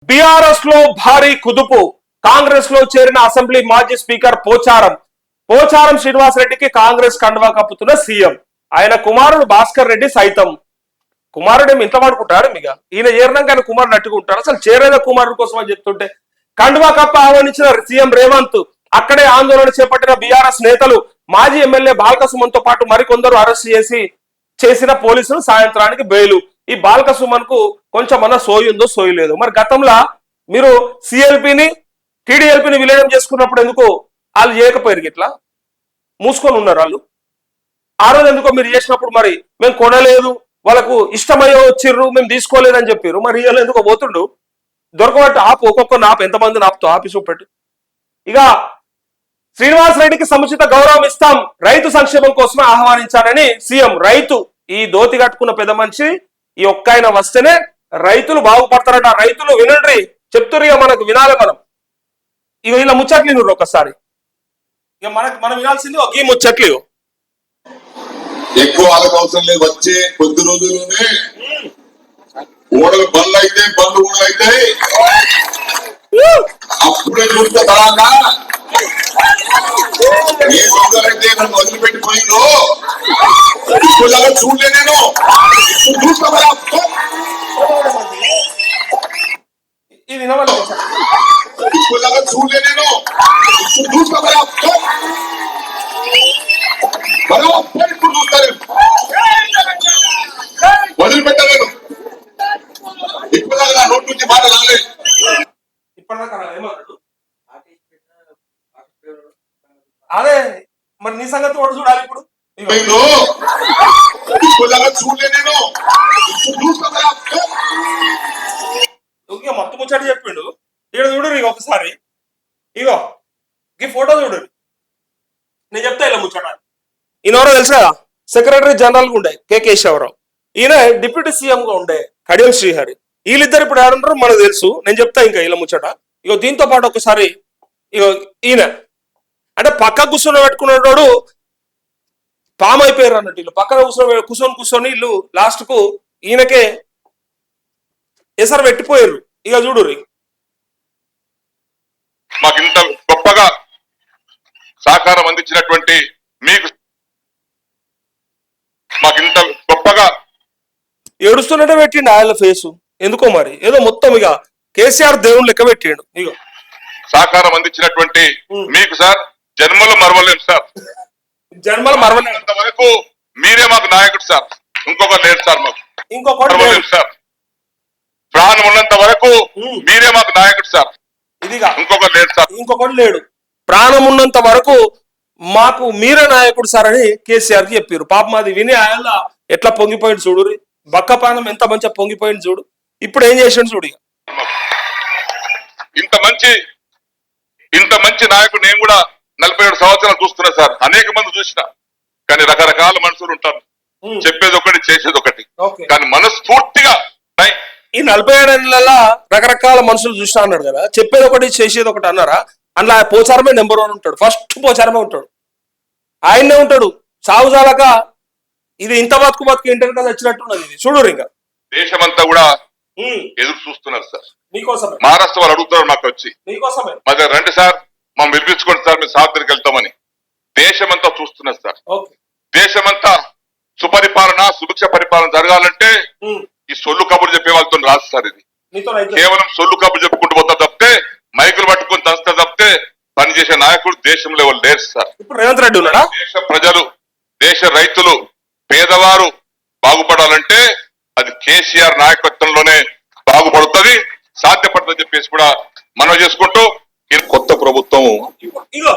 BRS లో భారీ కుదుపు. కాంగ్రెస్ లో చేరిన అసెంబ్లీ మాజీ స్పీకర్ పోచారం శ్రీనివాసరెడ్డికి కాంగ్రెస్ కండువా కప్పుతున్న సీఎం. ఆయన కుమారుడు భాస్కర్ రెడ్డి సైతం. కుమారుడు ఏమి ఇంత వాడుకుంటాడు మీక? ఈయన చేరినాక ఆయన కుమారుడు అట్టుకుంటాడు. అసలు చేరేద కుమారుడు కోసం అని చెప్తుంటే కండువా కప్ప ఆహ్వానించిన సీఎం రేవంత్. అక్కడే ఆందోళన చేపట్టిన బీఆర్ఎస్ నేతలు. మాజీ ఎమ్మెల్యే బాల్క సుమన్ తో పాటు మరికొందరు అరెస్ట్ చేసిన పోలీసులు సాయంత్రానికి బెయిలు. ఈ బాల్క సుమన్ కు కొంచెమన్నా సోయుందో సోయలేదు. మరి గతంలో మీరు సిఎల్పిని టీడీఎల్పిని విలీనం చేసుకున్నప్పుడు ఎందుకు వాళ్ళు చేయకపోయారు? ఇట్లా మూసుకొని ఉన్నారు వాళ్ళు. ఆ రోజు ఎందుకో మీరు చేసినప్పుడు మరి మేము కొనలేదు, వాళ్ళకు ఇష్టమయ్యో వచ్చిర్రు, మేము తీసుకోలేదని చెప్పారు. మరి వీళ్ళు ఎందుకో పోతుండు దొరకబట్టి ఆపు, ఒక్కొక్క ఆపు, ఎంతమంది ఆపుతో ఆపి చూపెట్టు. ఇక శ్రీనివాస్ రెడ్డికి సముచిత గౌరవం ఇస్తాం, రైతు సంక్షేమం కోసమే ఆహ్వానించాలని సీఎం. రైతు ఈ దోతి కట్టుకున్న పెద్ద మనిషి ఈ ఒక్క ఆయన వస్తేనే రైతులు బాగుపడతారట. రైతులు వినండి, చెప్తున్నారు. ఇక మనకు వినాలి, మనం ఇక ఇలా ముచ్చట్లు నువ్వు ఒకసారి. ఇక మనం వినాల్సింది ఒక ఈ ముచ్చట్లు. ఎక్కువ వాళ్ళకి అవసరం లేదు, వచ్చే కొద్ది రోజుల్లోనే ఓడలు బండ్లు అయితే బండ్లు కూడా అవుతాయి. అప్పుడే చూస్తే తర్వాత ఏ సోదరైతే నన్ను వదిలిపెట్టిపోయిందో ఇప్పుడు చూడలే నేను. ఇది వినవాలి, ఇప్పుడు చూడలే నేను. ఇప్పుడు చూస్తారు, వదిలిపెట్టలేదు. ఇప్పుడు నా నోటి నుంచి మాట రాలేదు. అదే మరి నీ సంగతి కూడా చూడాలి. ఇప్పుడు చూడలే నేను. మొత్తం ముచ్చట చెప్పిండు. ఇక్కడ చూడు ఇక ఒకసారి, ఇగో ఈ ఫోటో చూడు. నేను చెప్తా ఇలా ముచ్చట. ఈయనెవరో తెలుసా? సెక్రటరీ జనరల్ గా ఉండే కె కేశవరావు. ఈయన డిప్యూటీ సీఎం గా ఉండే కడియం శ్రీహరి. వీళ్ళిద్దరు ఇప్పుడు ఎవరుంటారో మనకు తెలుసు. నేను చెప్తా ఇంకా ఇలా ముచ్చట. ఇగో దీంతో పాటు ఒకసారి ఇగో ఈయన అంటే పక్క కూర్చొని పెట్టుకునేటోడు పాము అయిపోయారు అన్నట్టు. వీళ్ళు పక్కన కూర్చొని వీళ్ళు లాస్ట్ కు ఈయనకే ఎసరు పెట్టిపోయారు. ఇక చూడు, మాకు ఇంత గొప్పగా సహకారం అందించినటువంటి మీకు, మాకు ఇంత గొప్పగా ఏడుస్తున్నట్టే పెట్టిండు ఆయన ఫేసు. ఎందుకో మరి ఏదో మొత్తం ఇక కేసీఆర్ దేవుని లెక్క పెట్టిండు. ఇక సహకారం అందించినటువంటి మీకు సార్ జన్మలో మరవలేము సార్. జన్మలో మరవలేనంత వరకు మీరే మాకు నాయకుడు సార్. ఇంకొకరు లేరు సార్. మాకు ఇంకొకటి సార్. ప్రాణం ఉన్నంత వరకు మీరే మాకు నాయకుడు సార్. ఇదిగా ఇంకొకరు లేడు సార్. ఇంకొకటి లేడు. ప్రాణం ఉన్నంత వరకు మాకు మీరే నాయకుడు సార్ అని కేసీఆర్ కి చెప్పారు. పాపం అది విని ఆయన ఎట్లా పొంగిపోయింది చూడు. బక్క ప్రాణం ఎంత మంచిగా పొంగిపోయింది చూడు. ఇప్పుడు ఏం చేసిండు చూడు. ఇంత మంచి నాయకుడు నేను కూడా 47 సంవత్సరాలు చూస్తున్నా సార్. అనేక మంది చూసిన, కానీ రకరకాల మనుషులు ఉంటారు. చెప్పేది ఒకటి, చేసేది ఒకటి. కానీ మనస్ఫూర్తిగా ఈ 47 ఏళ్ళ రకరకాల మనుషులు చూస్తా అన్నాడు కదా. చెప్పేది ఒకటి, చేసేది ఒకటి అన్నారా? అందులో పోచారమే నెంబర్ 1 ఉంటాడు. ఫస్ట్ పోచారమే ఉంటాడు. ఆయన్నే ఉంటాడు. సాగుజాలక ఇది ఇంత బతుకు ఇంటర్నెట్ వచ్చినట్టున్నది. ఇది చూడు. ఇంకా దేశమంతా కూడా ఎదురు చూస్తున్నారు సార్ మీకోసమే. మహారాష్ట్ర వాళ్ళు అడుగుతున్నారు మాకు వచ్చి, మీకోసమే మా దగ్గర రండి సార్, మనం పిలిపించుకోండి సార్, మేము సార్ దగ్గరికి వెళ్తామని. దేశమంతా చూస్తున్నారు సార్. దేశమంతా సుపరిపాలన, సుభిక్ష పరిపాలన జరగాలంటే ఈ సొల్లు కబుర్లు చెప్పే వాళ్ళతో రాదు సార్. ఇది కేవలం సొల్లు కబుర్లు చెప్పుకుంటూ పోతా తప్పితే, మైకులు పట్టుకుని తంస్తా తప్పితే పనిచేసే నాయకుడు దేశంలో ఎవరు లేరు సార్. రేవంత్ రెడ్డి ఉన్నాడా? దేశ ప్రజలు, దేశ రైతులు, పేదవారు బాగుపడాలంటే అది కేసీఆర్ నాయకత్వంలోనే బాగుపడుతుంది, సాధ్యపడుతుందని చెప్పేసి కూడా మనం చేసుకుంటూ కొత్త ప్రభుత్వం ఇగో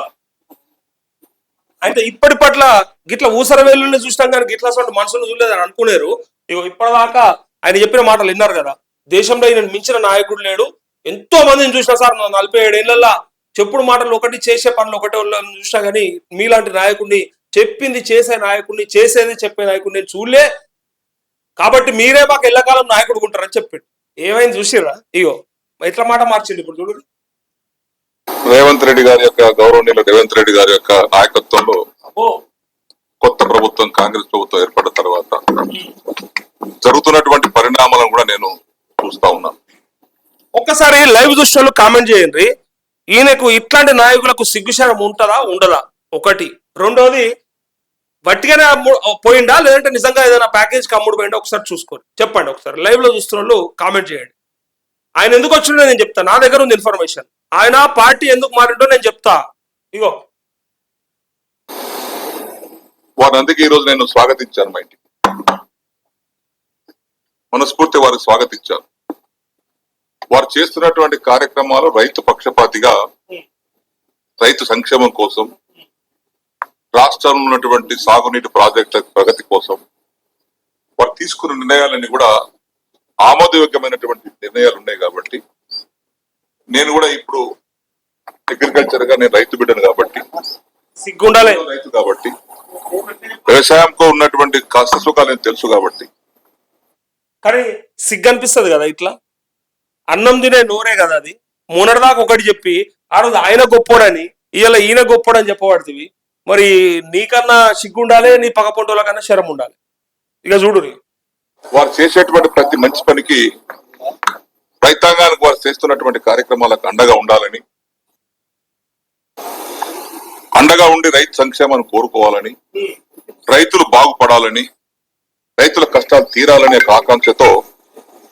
అయితే ఇప్పటి పట్ల గిట్ల ఊసర వేలు చూసినాం కానీ గిట్ల మనుషులు చూడలేదని అనుకునేరు. ఇగో ఇప్పటిదాకా ఆయన చెప్పిన మాటలు విన్నారు కదా. దేశంలో ఈయన మించిన నాయకుడు లేడు. ఎంతో మందిని చూసినా సార్. 47 ఏళ్లలో చెప్పుడు మాటలు ఒకటి, చేసే పనులు ఒకటే చూసినా కానీ మీలాంటి నాయకుడిని, చెప్పింది చేసే నాయకుడిని, చేసేది చెప్పే నాయకుడిని నేను చూడలే. కాబట్టి మీరే మాకు ఎల్లకాలం నాయకుడు ఉంటారని చెప్పాడు. ఏమైంది చూసిరా? ఇగో ఎట్లా మాట మార్చింది ఇప్పుడు చూడు. రేవంత్ రెడ్డి గారి యొక్క, గౌరవనీయులు రేవంత్ రెడ్డి గారి యొక్క నాయకత్వంలో కొత్త ప్రభుత్వం, కాంగ్రెస్ ప్రభుత్వం ఏర్పడిన తర్వాత జరుగుతున్నటువంటి పరిణామాలను కూడా నేను చూస్తా ఉన్నాను. ఒక్కసారి లైవ్ దృశ్యాలు కామెంట్ చేయండి. ఈయనకు ఇట్లాంటి నాయకులకు సిగ్గుశరం ఉంటుందా ఉండదా? ఒకటి. రెండోది, వట్టిగానే పోయిందా లేదంటే నిజంగా ఏదైనా ప్యాకేజ్ కి అమ్ముడు పోయిందా? ఒకసారి చూసుకోండి, చెప్పండి. ఒకసారి లైవ్ లో చూస్తున్న వాళ్ళు కామెంట్ చేయండి. ఆయన ఎందుకు వచ్చిండో నేను చెప్తా, నా దగ్గర ఉంది ఇన్ఫర్మేషన్. ఆయన పార్టీ ఎందుకు మారిండో నేను చెప్తా. ఇగో వారు అందుకే ఈ రోజు నేను స్వాగతించాను, మా ఇంటికి మనస్ఫూర్తి వారికి స్వాగతించాను. వారు చేస్తున్నటువంటి కార్యక్రమాలు రైతు పక్షపాతిగా, రైతు సంక్షేమం కోసం, రాష్ట్రంలో ఉన్నటువంటి సాగునీటి ప్రాజెక్టుల ప్రగతి కోసం వారు తీసుకున్న నిర్ణయాలన్నీ కూడా ఆమోదయోగ్యమైనటువంటి నిర్ణయాలు ఉన్నాయి. కాబట్టి నేను కూడా ఇప్పుడు అగ్రికల్చర్ గా నేను రైతు బిడ్డను కాబట్టి, సిగ్గుండాలి రైతు కాబట్టి, వ్యవసాయంతో ఉన్నటువంటి కష్ట సుఖాలు తెలుసు కాబట్టి. కానీ సిగ్గు అనిపిస్తుంది కదా, ఇట్లా అన్నం తినే నోరే కదా అది. మొన్నటిదాకా ఒకటి చెప్పి ఆ రోజు ఆయన గొప్పోడని ఇవాళ ఈయన గొప్పోడని చెప్పబడుతుంది. మరి నీకన్నా సిగ్గుండాలి, నీ పక్క పొంటోల కన్నా శరం ఉండాలి. ఇక చూడు, వారు చేసేటువంటి ప్రతి మంచి పనికి, రైతాంగానికి వారు చేస్తున్నటువంటి కార్యక్రమాలకు అండగా ఉండాలని, అండగా ఉండి రైతు సంక్షేమాన్ని కోరుకోవాలని, రైతులు బాగుపడాలని, రైతుల కష్టాలు తీరాలనే ఆకాంక్షతో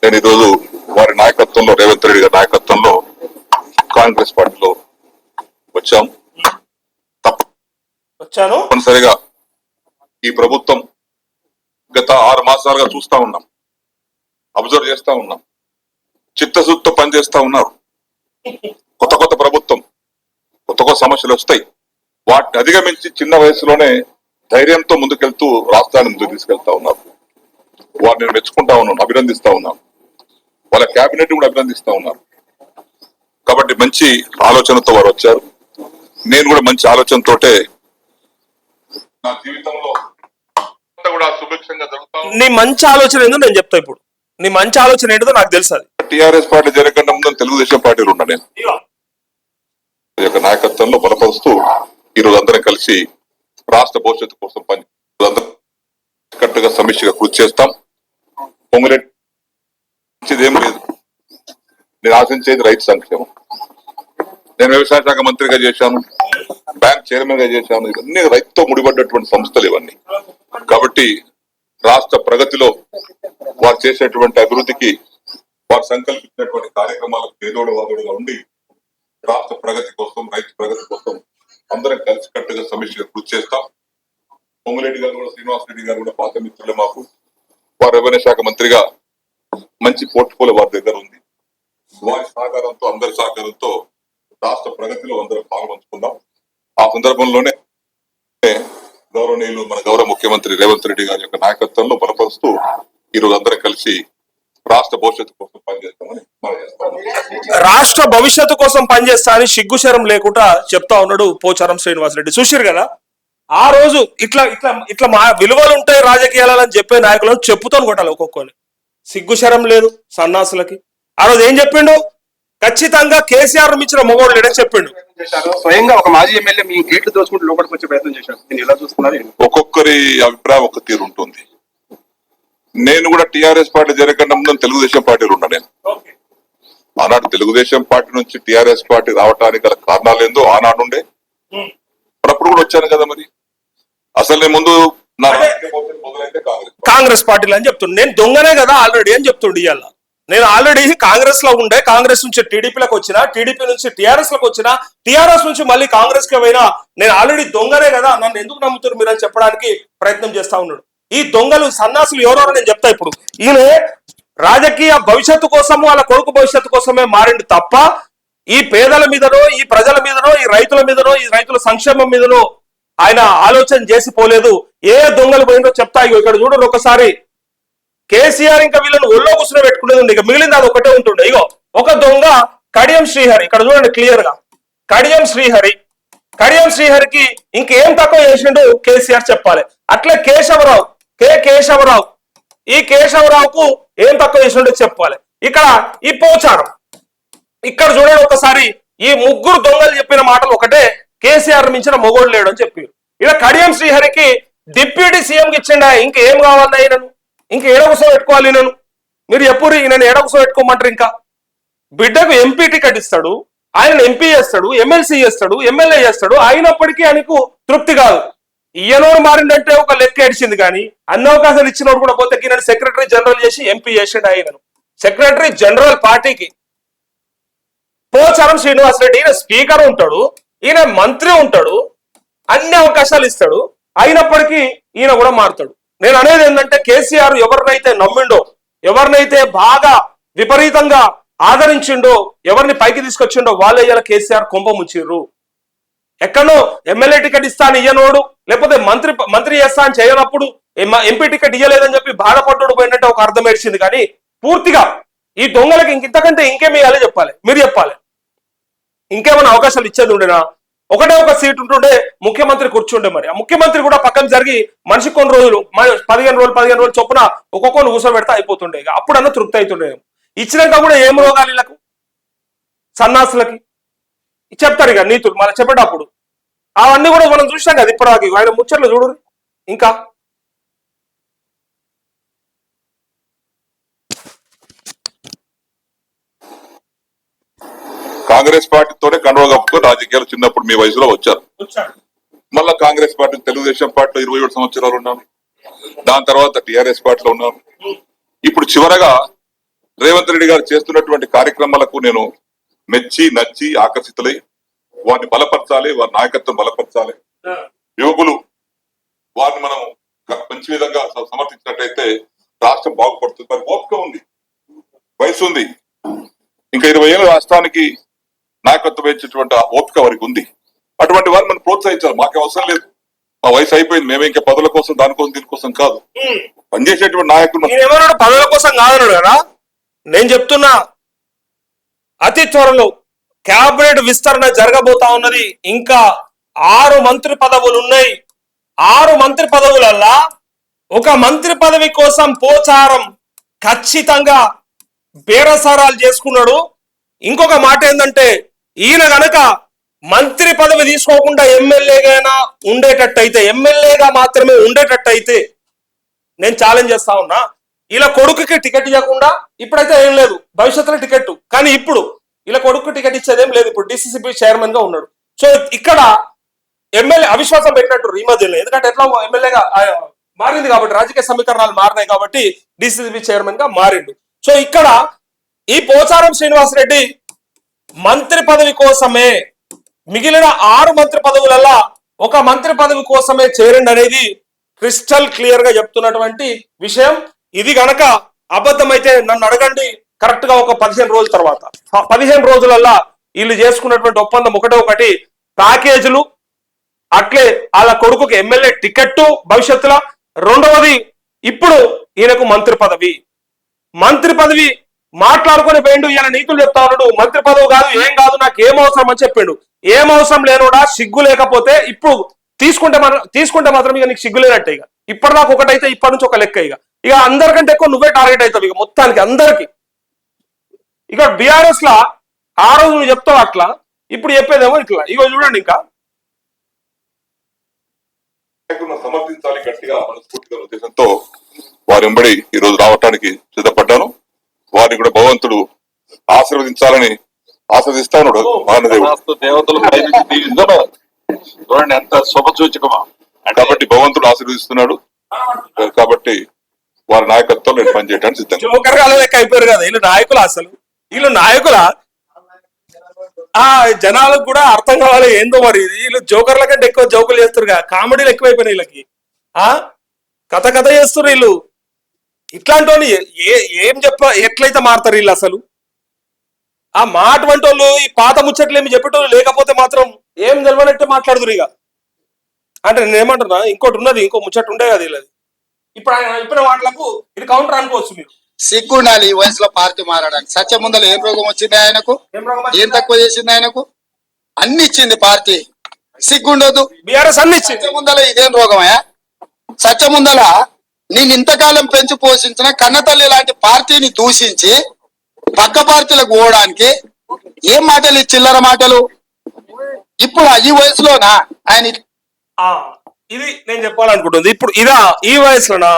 నేను ఈరోజు వారి నాయకత్వంలో, రేవంత్ రెడ్డి గారి నాయకత్వంలో కాంగ్రెస్ పార్టీలో వచ్చాం. తప్పనిసరిగా ఈ ప్రభుత్వం గత 6 మాసాలుగా చూస్తా ఉన్నాం, అబ్జర్వ్ చేస్తా ఉన్నాం, చిత్తశుద్ధితో పనిచేస్తా ఉన్నారు. కొత్త కొత్త ప్రభుత్వం, కొత్త కొత్త సమస్యలు వస్తాయి. వాటిని అధిగమించి చిన్న వయసులోనే ధైర్యంతో ముందుకెళ్తూ రాష్ట్రాన్ని ముందుకు తీసుకెళ్తా ఉన్నారు. వారిని నేను మెచ్చుకుంటా ఉన్నాను, అభినందిస్తా ఉన్నాను. వాళ్ళ కేబినెట్ కూడా అభినందిస్తా ఉన్నారు. కాబట్టి మంచి ఆలోచనతో వారు వచ్చారు. నేను కూడా మంచి ఆలోచనతోటే నా జీవితంలో కూడా సుభిక్షంగా జరుగుతా. నీ మంచి ఆలోచన ఏందో నేను చెప్తా ఇప్పుడు. నీ మంచి ఆలోచన ఏంటో నాకు తెలుసు. అది టీఆర్ఎస్ పార్టీ జరగకుండా ముందు తెలుగుదేశం పార్టీలు ఉన్నా నేను యొక్క నాయకత్వంలో బలపరుస్తూ ఈరోజు అందరం కలిసి రాష్ట్ర భవిష్యత్తు కోసం కట్టుగా సమీక్షగా కృషి చేస్తాం. పొంగులేం లేదు. నేను ఆశించేది రైతు సంక్షేమం. నేను వ్యవసాయ శాఖ మంత్రిగా చేశాను, బ్యాంక్ చైర్మన్ గా చేశాను. ఇవన్నీ రైతుతో ముడిపడ్డటువంటి సంస్థలు ఇవన్నీ. కాబట్టి రాష్ట్ర ప్రగతిలో వారు చేసేటువంటి అభివృద్ధికి, వారు సంకల్పించినటువంటి కార్యక్రమాలకు పేదోడు వాదోడుగా ఉండి రాష్ట్ర ప్రగతి కోసం, రైతు ప్రగతి కోసం అందరం కలిసికట్టుగా సమీక్షగా కృషి చేస్తాం. పొంగులేటి గారు కూడా, శ్రీనివాస్ రెడ్డి గారు కూడా పాత మిత్రులు మాకు. వారు రెవెన్యూ శాఖ మంత్రిగా మంచి పోర్ట్ఫోలియో వారి దగ్గర ఉంది. వారి సహకారంతో, అందరి సహకారంతో రాష్ట్ర ప్రగతిలో అందరం పాల్గొంచుకుందాం. ఆ సందర్భంలోనే గౌరవనీయులు మన గౌరవ ముఖ్యమంత్రి రేవంత్ రెడ్డి గారి యొక్క నాయకత్వంలో బలపరుస్తూ ఈరోజు అందరం కలిసి రాష్ట్ర భవిష్యత్తు కోసం పనిచేస్తామని మనం చేస్తాం. రాష్ట్ర భవిష్యత్తు కోసం పనిచేస్తా అని సిగ్గుశరం లేకుండా చెప్తా ఉన్నాడు పోచారం శ్రీనివాసరెడ్డి. చూసిరు కదా, ఆ రోజు ఇట్లా ఇట్లా ఇట్లా మా విలువలు ఉంటాయి రాజకీయాలని చెప్పే నాయకులను చెప్పుతాను కొట్టాలి ఒక్కొక్కని. సిగ్గుశరం లేదు సన్నాసులకి. ఆ రోజు ఏం చెప్పిండు? ఖచ్చితంగా కేసీఆర్ మించిన మొగోడు లేడని చెప్పిండు. స్వయంగా ఒక మాజీ ఎమ్మెల్యే మీ గేట్లు దోచుకుంటూ లోపలికి వచ్చే ప్రయత్నం చేశారు. నేను ఎలా చూస్తున్నారు? ఒక్కొక్కరి అభిప్రాయం ఒక తీరు ఉంటుంది. నేను కూడా టీఆర్ఎస్ పార్టీ జరగకుండా ముందు తెలుగుదేశం పార్టీలో ఉన్నా. నేను ఆనాడు తెలుగుదేశం పార్టీ నుంచి టీఆర్ఎస్ పార్టీ రావడానికి గల కారణాలు ఏందో ఆనాడు ఉండే, అప్పుడు కూడా వచ్చాను కదా. మరి అసలు నేను ముందు కాంగ్రెస్ పార్టీలో అని చెప్తుండే. నేను దొంగనే కదా ఆల్రెడీ అని చెప్తుండే. ఇవాళ నేను ఆల్రెడీ కాంగ్రెస్ లో ఉండే, కాంగ్రెస్ నుంచి టీడీపీలోకి వచ్చిన, టీడీపీ నుంచి టీఆర్ఎస్ లోకి వచ్చిన, టీఆర్ఎస్ నుంచి మళ్ళీ కాంగ్రెస్ కి పోయినా. నేను ఆల్రెడీ దొంగనే కదా, నన్ను ఎందుకు నమ్ముతారు మీరు అని చెప్పడానికి ప్రయత్నం చేస్తా ఉన్నాడు. ఈ దొంగలు సన్నాసులు ఎవరెవరో నేను చెప్తా ఇప్పుడు. ఈయన రాజకీయ భవిష్యత్తు కోసము, వాళ్ళ కొడుకు భవిష్యత్తు కోసమే మారిండు తప్ప ఈ పేదల మీదనో, ఈ ప్రజల మీదనో, ఈ రైతుల మీదనో, ఈ రైతుల సంక్షేమం మీదనో ఆయన ఆలోచన చేసి పోలేదు. ఏ దొంగలు పోయిందో చెప్తా. ఇక్కడ చూడండి ఒకసారి. కేసీఆర్ ఇంకా వీళ్ళని ఒళ్ళో కూర్చుని పెట్టుకునేది ఉంది, ఇక మిగిలింది అది ఒకటే ఉంటుండే. ఇగో ఒక దొంగ కడియం శ్రీహరి. ఇక్కడ చూడండి క్లియర్ గా, కడియం శ్రీహరి. కడియం శ్రీహరికి ఇంకేం తక్కువ చేసిండు కేసీఆర్ చెప్పాలి. అట్లే కేశవరావు, కేశవరావు. ఈ కేశవరావుకు ఏం తక్కువ చేసిండో చెప్పాలి. ఇక్కడ ఈ పోచారం. ఇక్కడ చూడండి ఒకసారి. ఈ ముగ్గురు దొంగలు చెప్పిన మాటలు ఒకటే, కేసీఆర్ మించిన మొగోడు లేడు అని చెప్పారు. ఇలా కడియం శ్రీహరికి డిప్యూటీ సీఎంకి ఇచ్చిండా, ఇంకేం కావాలన్నా ఈయనను, ఇంక ఏడవసో పెట్టుకోవాలి నేను. మీరు ఎప్పుడు ఈయనను ఏడవసో పెట్టుకోమంటారు? ఇంకా బిడ్డకు ఎంపీ టికెట్ ఇస్తాడు, ఆయన ఎంపీ చేస్తాడు, ఎమ్మెల్సీ చేస్తాడు, ఎమ్మెల్యే చేస్తాడు, అయినప్పటికీ ఆయనకు తృప్తి కాదు. ఈయనోడు మారిందంటే ఒక లెక్క ఏడిచింది, కానీ అన్ని అవకాశాలు ఇచ్చినోడు కూడా పోతే ఈయన సెక్రటరీ జనరల్ చేసి ఎంపీ చేసాడు. ఆయనను సెక్రటరీ జనరల్ పార్టీకి పోచారం శ్రీనివాసరెడ్డి, ఈయన స్పీకర్ ఉంటాడు, ఈయన మంత్రి ఉంటాడు, అన్ని అవకాశాలు ఇస్తాడు, అయినప్పటికీ ఈయన కూడా మారుతాడు. నేను అనేది ఏంటంటే కేసీఆర్ ఎవరినైతే నమ్మిండో, ఎవరినైతే బాగా విపరీతంగా ఆదరించిండో, ఎవరిని పైకి తీసుకొచ్చిండో వాళ్ళే ఇలా కేసీఆర్ కొంప ముచ్చిర్రు. ఎక్కడో ఎమ్మెల్యే టికెట్ ఇస్తా అని ఇయ్యనోడు, లేకపోతే మంత్రి చేస్తా అని చేయనప్పుడు ఎంపీ టికెట్ ఇయ్యలేదని చెప్పి బాధపడ్డాడు పోయినట్టు ఒక అర్థం ఏడ్చింది. కానీ పూర్తిగా ఈ దొంగలకి ఇంతకంటే ఇంకేమి ఇవ్వాలి చెప్పాలి, మీరు చెప్పాలి. ఇంకేమైనా అవకాశాలు ఇచ్చేది ఉండేనా? ఒకటే ఒక సీట్ ఉంటుండే, ముఖ్యమంత్రి కూర్చుండే. మరి ఆ ముఖ్యమంత్రి కూడా పక్కన జరిగి మనిషి కొన్ని రోజులు 15 రోజులు చొప్పున ఒక్కొక్కరు కూర్చోబెడితే అయిపోతుండే. అప్పుడన్నా తృప్తి అవుతుండే. ఇచ్చినాక కూడా ఏం రోగాలు వీళ్ళకు, సన్నాసులకి చెప్తారు ఇక నీతులు మళ్ళీ చెప్పేటప్పుడు. అవన్నీ కూడా మనం చూసాం కదా ఇప్పటిదాకా. ఆయన ముచ్చట్లు చూడు. ఇంకా కాంగ్రెస్ పార్టీతోనే కండువా కప్పుకొని రాజకీయాలు చిన్నప్పుడు మీ వయసులో వచ్చారు. మళ్ళా కాంగ్రెస్ పార్టీ, తెలుగుదేశం పార్టీలో 27 సంవత్సరాలు ఉన్నాను. దాని తర్వాత టిఆర్ఎస్ పార్టీలో ఉన్నాను. ఇప్పుడు చివరగా రేవంత్ రెడ్డి గారు చేస్తున్నటువంటి కార్యక్రమాలకు నేను మెచ్చి నచ్చి ఆకర్షితులై వారిని బలపరచాలి, వారి నాయకత్వం బలపరచాలి. యువకులు వారిని మనం మంచి విధంగా సమర్థించినట్టయితే రాష్ట్రం బాగుపడుతుంది. మరి ఓపిక ఉంది, వయసు ఉంది, ఇంకా 20 ఏళ్ళ రాష్ట్రానికి నాయకత్వం వహించేటువంటి ఓపిక వారికి ఉంది. అటువంటి వారిని మనం ప్రోత్సహించాలి. మాకే అవసరం లేదు, మా వయసు అయిపోయింది, మేమే ఇంకా పదవుల కోసం దానికోసం దీనికోసం కాదు. పనిచేసేటువంటి నాయకులు పదవుల కోసం కాదన్నాడు కదా. నేను చెప్తున్నా, అతి త్వరలో క్యాబినెట్ విస్తరణ జరగబోతా ఉన్నది. ఇంకా 6 మంత్రి పదవులు ఉన్నాయి. 6 మంత్రి పదవులల్లా ఒక మంత్రి పదవి కోసం పోచారం ఖచ్చితంగా బేరసారాలు చేసుకున్నాడు. ఇంకొక మాట ఏంటంటే, ఈయన గనక మంత్రి పదవి తీసుకోకుండా ఎమ్మెల్యేగా ఉండేటట్టయితే, ఎమ్మెల్యేగా మాత్రమే ఉండేటట్టయితే నేను ఛాలెంజ్ చేస్తా ఉన్నా, ఇలా కొడుకుకి టికెట్ ఇవ్వకుండా, ఇప్పుడైతే ఏం లేదు, భవిష్యత్తులో టికెట్, కానీ ఇప్పుడు ఇలా కొడుకు టికెట్ ఇచ్చేదేం లేదు. ఇప్పుడు డిసిసిబి చైర్మన్ గా ఉన్నాడు. సో ఇక్కడ ఎమ్మెల్యే అవిశ్వాసం పెట్టినట్టు ఈ మధ్యలో, ఎందుకంటే ఎట్లా ఎమ్మెల్యేగా మారింది కాబట్టి, రాజకీయ సమీకరణాలు మారినాయి కాబట్టి డిసిసిబి చైర్మన్ గా మారిండు. సో ఇక్కడ ఈ పోచారం శ్రీనివాసరెడ్డి మంత్రి పదవి కోసమే, మిగిలిన 6 మంత్రి పదవులలో ఒక మంత్రి పదవి కోసమే చేరండి అనేది క్రిస్టల్ క్లియర్ గా చెప్తున్నటువంటి విషయం. ఇది గనక అబద్ధమైతే నన్ను అడగండి, కరెక్ట్ గా ఒక 15 రోజుల తర్వాత, 15 రోజులల్లా వీళ్ళు చేసుకున్నటువంటి ఒప్పందం ఒకటి ప్యాకేజీలు, అట్లే వాళ్ళ కొడుకుకి ఎమ్మెల్యే టికెట్ భవిష్యత్తులో, రెండవది ఇప్పుడు ఈయనకు మంత్రి పదవి మాట్లాడుకొని పోయిండు. ఈయన నీతులు చెప్తా ఉన్నాడు, మంత్రి పదవి కాదు, ఏం కాదు, నాకు ఏం అవసరం అని చెప్పిండు. ఏం అవసరం లేనోడా, సిగ్గు లేకపోతే ఇప్పుడు తీసుకుంటే మాత్రం ఇక నీకు సిగ్గు లేనట్టే. ఇక ఇప్పటిదాకా ఒకటైతే ఇప్పటి నుంచి ఒక లెక్క. ఇక అందరికంటే ఎక్కువ నువ్వే టార్గెట్ అవుతావు ఇక మొత్తానికి అందరికి. ఇక బీఆర్ఎస్ లా ఆ రోజు నువ్వు చెప్తావు అట్లా, ఇప్పుడు చెప్పేదేమో ఇట్లా. ఇగో చూడండి, ఇంకా సమర్థించాలి గట్టిగా మనస్ఫూర్తిగా ఉద్దేశంతో వారి వెంబడి ఈ రోజు రావటానికి సిద్ధపడ్డాను. వారిని కూడా భగవంతుడు ఆశీర్వదించాలని ఆశీర్వదిస్తా ఉన్నాడు. దేవతలు చూడండి ఎంత శుభ సూచకమా. కాబట్టి భగవంతుడు ఆశీర్వదిస్తున్నాడు. కాబట్టి వారి నాయకత్వం నేను పనిచేయడానికి సిద్ధంగా. జోకర్ గాల లెక్క అయిపోయారు కదా వీళ్ళు నాయకులు. అసలు వీళ్ళు నాయకుల జనాలకు కూడా అర్థం కావాలి ఏందో మరి. వీళ్ళు జోకర్ల కంటే ఎక్కువ జోకులు చేస్తారు కదా, కామెడీలు ఎక్కువైపోయినాయి వీళ్ళకి. కథ చేస్తారు వీళ్ళు. ఇట్లాంటి వాళ్ళు ఏం ఎట్లయితే మారుతారు వీళ్ళు అసలు. ఆ మాట వంటి వాళ్ళు ఈ పాత ముచ్చట్లు ఏమి చెప్పేటోళ్ళు లేకపోతే మాత్రం ఏం నిలవనట్టే మాట్లాడుతురు. ఇక అంటే నేను ఏమంటున్నా, ఇంకోటి ఉన్నది, ఇంకో ముచ్చట్టు ఉండే కదా వీళ్ళది. ఇప్పుడు ఆయన చెప్పిన వాటిలకు ఇది కౌంటర్ అనుకోవచ్చు మీరు. సిగ్గుండాలి ఈ వయసులో పార్టీ మారడానికి. సత్య ముందల ఏం రోగం వచ్చింది ఆయనకు, ఏం తక్కువ చేసింది ఆయనకు? అన్ని ఇచ్చింది పార్టీ, సిగ్గుండదు. బీఆర్ఎస్ అన్ని ఇచ్చింది. సత్య ముందల ఇదేం రోగమా? సత్య ముందల నేను ఇంతకాలం పెంచి పోషించిన కన్నతల్లి లాంటి పార్టీని దూషించి పక్క పార్టీలకు పోవడానికి ఏం మాటలు, చిల్లర మాటలు. ఇప్పుడు ఈ వయసులోనా ఆయన? ఇది నేను చెప్పాలనుకుంటుంది. ఇప్పుడు ఇదా ఈ వయసులోనా?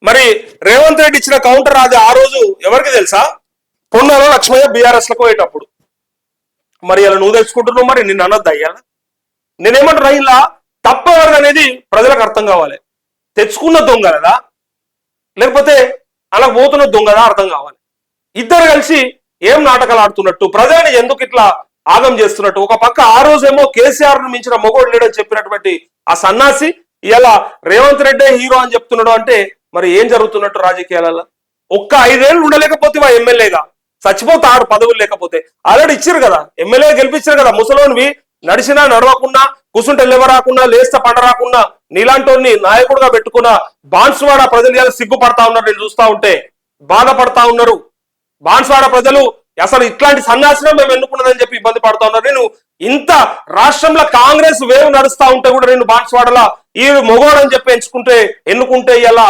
మరి రేవంత్ రెడ్డి ఇచ్చిన కౌంటర్ అది ఆ రోజు ఎవరికి తెలుసా? పొన్నాలో లక్ష్మయ్య బీఆర్ఎస్ లకు పోయేటప్పుడు మరి ఇలా నువ్వు తెచ్చుకుంటున్నావు, మరి నిన్ను అనొద్దు అయ్యాల. నేనేమంటున్నా, ఇలా తప్పవరు అనేది ప్రజలకు అర్థం కావాలి. తెచ్చుకున్న దొంగలదా లేకపోతే అలా పోతున్న దొంగదా అర్థం కావాలి. ఇద్దరు కలిసి ఏం నాటకాలు ఆడుతున్నట్టు, ప్రజల్ని ఎందుకు ఇట్లా ఆగం చేస్తున్నట్టు. ఒక పక్క ఆ రోజేమో కేసీఆర్ ను మించిన మొగోడు లేడని చెప్పినటువంటి ఆ సన్నాసి ఇలా రేవంత్ రెడ్డి హీరో అని చెప్తున్నాడు. అంటే మరి ఏం జరుగుతున్నట్టు రాజకీయాలలో? ఒక్క 5 ఏళ్ళు ఉండలేకపోతే మా ఎమ్మెల్యేగా చచ్చిపోతాడు పదవులు లేకపోతే. ఆల్రెడీ ఇచ్చారు కదా, ఎమ్మెల్యే గెలిపించారు కదా. ముసలోనివి నడిచినా నడవకుండా, కూసుంటే లేవరాకుండా, లేస్తే పంట రాకుండా నీలాంటి నాయకుడుగా పెట్టుకున్న బాన్స్వాడ ప్రజలు ఇలా సిగ్గుపడతా ఉన్నారు. నేను చూస్తా ఉంటే బాధపడతా ఉన్నారు. బాన్స్వాడ ప్రజలు అసలు ఇట్లాంటి సన్యాసిని మేము ఎన్నుకున్నదని చెప్పి ఇబ్బంది పడతా ఉన్నారు. నేను ఇంత రాష్ట్రంలో కాంగ్రెస్ వేవ్ నడుస్తా ఉంటే కూడా నేను బాన్స్వాడలా ఈ మొగోడని చెప్పి ఎన్నుకుంటే ఇలా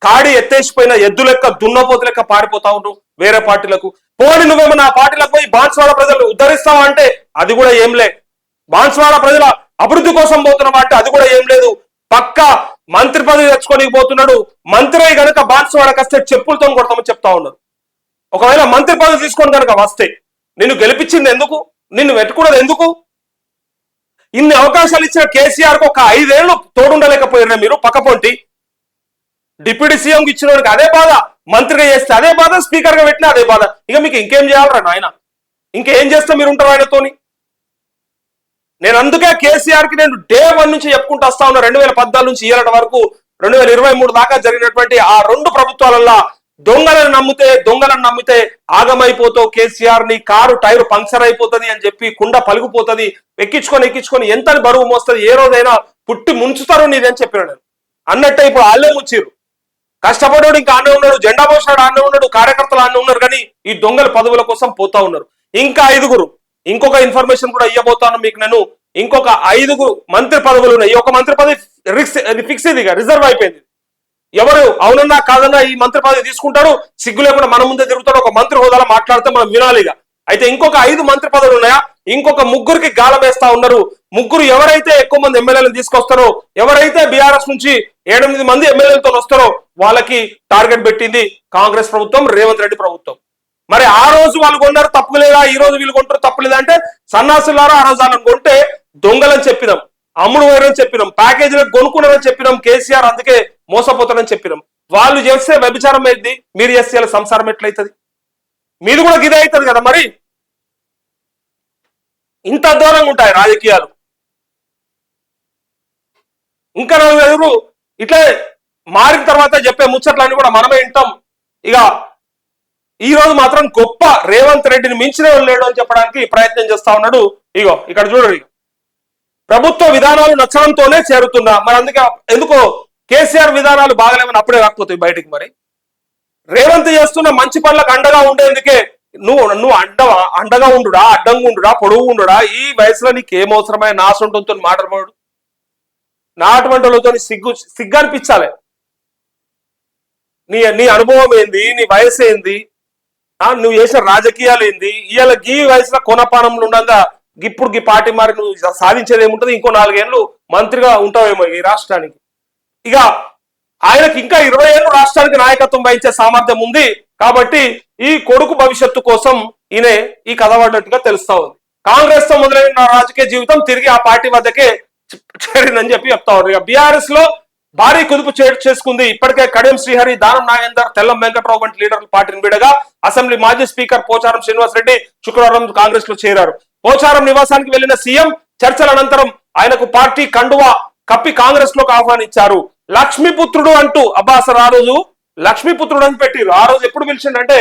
కాడి ఎత్తేసిపోయిన ఎద్దు లెక్క దున్నపోతు లెక్క పారిపోతా ఉంటూ వేరే పార్టీలకు. పోని నువ్వేమన్నా ఆ పార్టీలకు పోయి బాన్స్వాడ ప్రజలు ఉద్ధరిస్తావా అంటే అది కూడా ఏం లే. బాన్స్వాడ ప్రజల అభివృద్ధి కోసం పోతున్నావా అంటే అది కూడా ఏం లేదు. పక్క మంత్రి పదవి తెచ్చుకొని పోతున్నాడు. మంత్రి కనుక బాన్స్వాడకి వస్తే చెప్పులతో కొడతామని చెప్తా ఉన్నారు. ఒకవేళ మంత్రి పదవి తీసుకొని కనుక వస్తే నిన్ను గెలిపించింది ఎందుకు, నిన్ను పెట్టుకున్నది ఎందుకు? ఇన్ని అవకాశాలు ఇచ్చిన కేసీఆర్ కు ఒక 5 ఏళ్ళు తోడుండలేకపోయినా మీరు. పక్కపొంటి డిప్యూటీ సీఎం కి ఇచ్చిన వాడికి అదే బాధ, మంత్రిగా చేస్తే అదే బాధ, స్పీకర్ గా పెట్టినా అదే బాధ. ఇక మీకు ఇంకేం చేయాలరా నాయన? ఇంకేం చేస్తే మీరు ఉంటారు ఆయనతోని? నేను అందుకే కేసీఆర్ కి నేను డే 1 నుంచి చెప్పుకుంటూ వస్తా ఉన్నా. 2014 నుంచి ఇయ్యాలటి వరకు 2023 దాకా జరిగినటువంటి ఆ 2 ప్రభుత్వాలల్లో దొంగలను నమ్మితే ఆగమైపోతావు. కేసీఆర్ ని కారు టైర్ పంక్చర్ అయిపోతుంది అని చెప్పి కుండ పలిగిపోతుంది. ఎక్కించుకొని ఎంత బరువు మోస్తుంది, ఏ రోజైనా పుట్టి ముంచుతారు నీదని చెప్పినాడు. అన్నట్టే ఇప్పుడు వాళ్ళే ముచ్చిరు. కష్టపడేవాడు ఇంకా ఆనే ఉన్నాడు, జెండా పోసినాడు ఆనే ఉన్నాడు, కార్యకర్తలు ఆనే ఉన్నారు. కానీ ఈ దొంగల పదవుల కోసం పోతా ఉన్నారు. ఇంకా 5 ఇంకొక ఇన్ఫర్మేషన్ కూడా ఇవ్వబోతాను మీకు నేను. ఇంకొక 5 మంత్రి పదవులు ఉన్నాయి. ఒక మంత్రి పదవి ఫిక్స్, ఇది రిజర్వ్ అయిపోయింది. ఎవరు అవునన్నా కాదన్నా ఈ మంత్రి పదవి తీసుకుంటాడు, సిగ్గు లేకుండా మన ముందే తిరుగుతాడు. ఒక మంత్రి హోదాలో మాట్లాడితే మనం వినాలిగా. అయితే ఇంకొక 5 మంత్రి పదవులు ఉన్నాయా? ఇంకొక 3కి గాలం వేస్తా ఉన్నారు. 3 ఎవరైతే ఎక్కువ మంది ఎమ్మెల్యేలను తీసుకొస్తారో, ఎవరైతే బీఆర్ఎస్ నుంచి 8 మంది ఎమ్మెల్యేలతో వస్తారో వాళ్ళకి టార్గెట్ పెట్టింది కాంగ్రెస్ ప్రభుత్వం, రేవంత్ రెడ్డి ప్రభుత్వం. మరి ఆ రోజు వాళ్ళు కొన్నారు తప్పు లేదా, ఈ రోజు వీళ్ళు కొంటారు తప్పు లేదా అంటే సన్నాసులారా ఆ రోజు వాళ్ళని కొంటే దొంగలని చెప్పినాం, అమ్ముడు పోయారని చెప్పినాం, ప్యాకేజీలకు కొనుక్కున్నారని చెప్పినాం. కేసీఆర్ అందుకే మోసపోతారని చెప్పినాం. వాళ్ళు చేస్తే వ్యభిచారం ఏంది, మీరు చేస్తే సంసారం ఎట్లయితుంది? మీది కూడా గిదే అవుతుంది కదా. మరి ఇంత దూరంగా ఉంటాయి రాజకీయాలు. ఇంకా 4 ఇట్లా మారిన తర్వాత చెప్పే ముచ్చట్లన్నీ కూడా మనమే వింటాం. ఇక ఈ రోజు మాత్రం గొప్ప రేవంత్ రెడ్డిని మించిన లేడు అని చెప్పడానికి ప్రయత్నం చేస్తా ఉన్నాడు. ఇగో ఇక్కడ చూడండి, ప్రభుత్వ విధానాలు నచ్చడంతోనే చేరుతున్నా. మరి అందుకే ఎందుకో కేసీఆర్ విధానాలు బాగలేమని అప్పుడే రాకపోతాయి బయటికి. మరి రేవంత్ చేస్తున్న మంచి పనులకు అండగా ఉండేందుకే నువ్వు అండగా ఉండుడా, అడ్డంగా ఉండుడా, పొడుగు ఉండుడా? ఈ వయసులో నీకు ఏమవసరమైన నాసుంటుంతో మాట్లాడబడు. నాటువంటి వాళ్ళతో సిగ్గు అనిపించాలి. నీ అనుభవం ఏంది, నీ వయసు ఏంది, నువ్వు చేసిన రాజకీయాలు ఏంది? ఇవాళ ఈ వయసులో కొనపానంలో ఉండగా ఇప్పుడు ఈ పార్టీ మరి నువ్వు సాధించేది ఏముంటది? ఇంకో 4 ఏళ్ళు మంత్రిగా ఉంటావేమో ఈ రాష్ట్రానికి. ఇక ఆయనకి ఇంకా 20 ఏళ్ళు రాష్ట్రానికి నాయకత్వం వహించే సామర్థ్యం ఉంది. కాబట్టి ఈ కొడుకు భవిష్యత్తు కోసం ఈయన ఈ కథ పడినట్టుగా తెలుస్తా ఉంది. కాంగ్రెస్ తో మొదలైన రాజకీయ జీవితం తిరిగి ఆ పార్టీ వద్దకే చేరిందని చెప్పి చెప్తా ఉన్నారు. ఇక బీఆర్ఎస్ లో భారీ కుదుపు చేసుకుంది. ఇప్పటికే కడియం శ్రీహరి, దానం నాగేందర్, తెల్లం వెంకట్రావు వంటి లీడర్లు పార్టీని విడగా అసెంబ్లీ మాజీ స్పీకర్ పోచారం శ్రీనివాస్ రెడ్డి శుక్రవారం కాంగ్రెస్ లో చేరారు. పోచారం నివాసానికి వెళ్లిన సీఎం చర్చల అనంతరం ఆయనకు పార్టీ కండువా కప్పి కాంగ్రెస్ లోకి ఆహ్వానించారు. లక్ష్మీపుత్రుడు అంటూ అబ్బా అసలు ఆ రోజు లక్ష్మీపుత్రుడు అని పెట్టిరు. ఆ రోజు ఎప్పుడు పిలిచిండంటే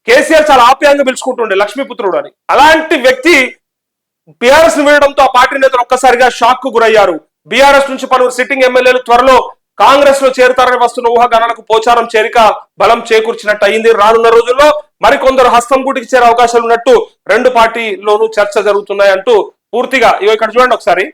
కేసీఆర్ చాలా ఆప్యాయంగా పిలుచుకుంటుండే లక్ష్మీపుత్రుడు అని. అలాంటి వ్యక్తి బీఆర్ఎస్ ను వీడడంతో ఆ పార్టీ నేతలు ఒక్కసారిగా షాక్ కు గురయ్యారు. బీఆర్ఎస్ నుంచి పలువురు సిట్టింగ్ ఎమ్మెల్యేలు త్వరలో కాంగ్రెస్ లో చేరుతారని వస్తున్న ఊహాగానాలకు పోచారం చేరిక బలం చేకూర్చినట్టు అయింది. రానున్న రోజుల్లో మరికొందరు హస్తం గుటికి చేరే అవకాశాలు ఉన్నట్టు 2 పార్టీలోనూ చర్చ జరుగుతున్నాయి అంటూ పూర్తిగా ఇక్కడ చూడండి ఒకసారి.